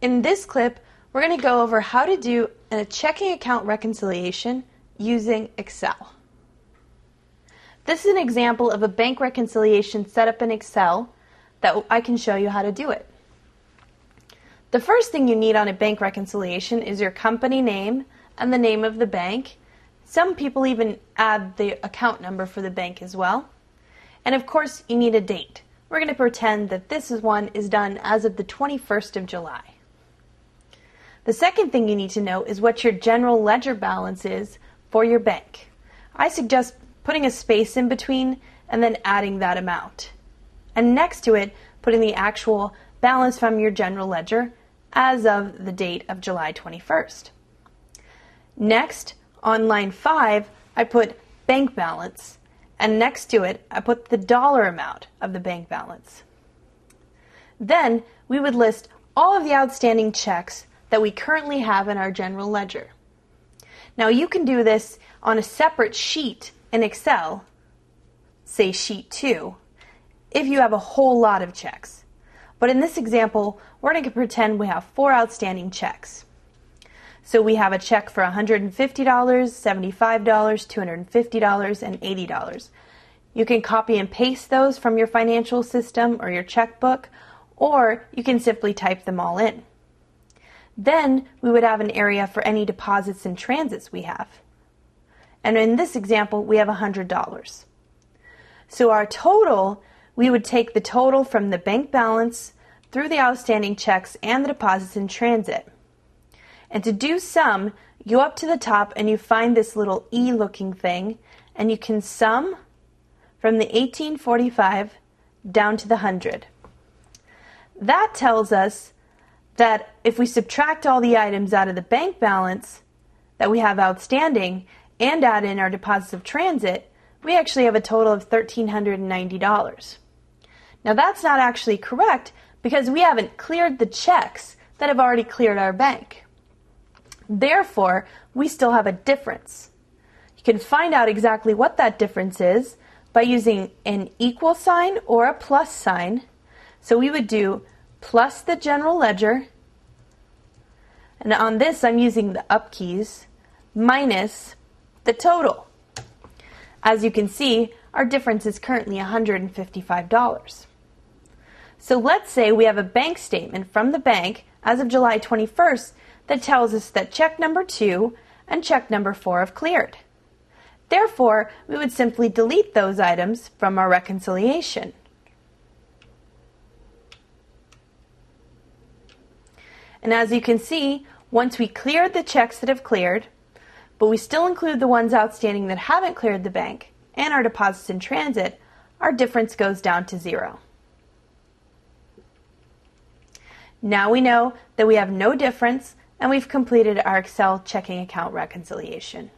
In this clip, we're going to go over how to do a checking account reconciliation using Excel. This is an example of a bank reconciliation set up in Excel that I can show you how to do it. The first thing you need on a bank reconciliation is your company name and the name of the bank. Some people even add the account number for the bank as well. And of course, you need a date. We're going to pretend that this one is done as of the 21st of July. The second thing you need to know is what your general ledger balance is for your bank. I suggest putting a space in between and then adding that amount. And next to it, putting the actual balance from your general ledger as of the date of July 21st. Next, on line 5, I put bank balance, and next to it, I put the dollar amount of the bank balance. Then, we would list all of the outstanding checks that we currently have in our general ledger. Now, you can do this on a separate sheet in Excel, say sheet 2, if you have a whole lot of checks. But in this example, we're going to pretend we have 4 outstanding checks. So we have a check for $150, $75, $250, and $80. You can copy and paste those from your financial system or your checkbook, or you can simply type them all in. Then we would have an area for any deposits and transits we have. And in this example, we have $100. So our total, we would take the total from the bank balance through the outstanding checks and the deposits in transit. And to do sum, you go up to the top and you find this little E looking thing, and you can sum from the 1845 down to the 100. That tells us that if we subtract all the items out of the bank balance that we have outstanding and add in our deposits of transit, we actually have a total of $1,390. Now that's not actually correct because we haven't cleared the checks that have already cleared our bank. Therefore, we still have a difference. You can find out exactly what that difference is by using an equal sign or a plus sign. So we would do plus the general ledger, and on this I'm using the up keys, minus the total. As you can see, our difference is currently $155. So let's say we have a bank statement from the bank as of July 21st that tells us that check number 2 and check number 4 have cleared. Therefore, we would simply delete those items from our reconciliation. And as you can see, once we cleared the checks that have cleared, but we still include the ones outstanding that haven't cleared the bank and our deposits in transit, our difference goes down to 0. Now we know that we have no difference and we've completed our Excel checking account reconciliation.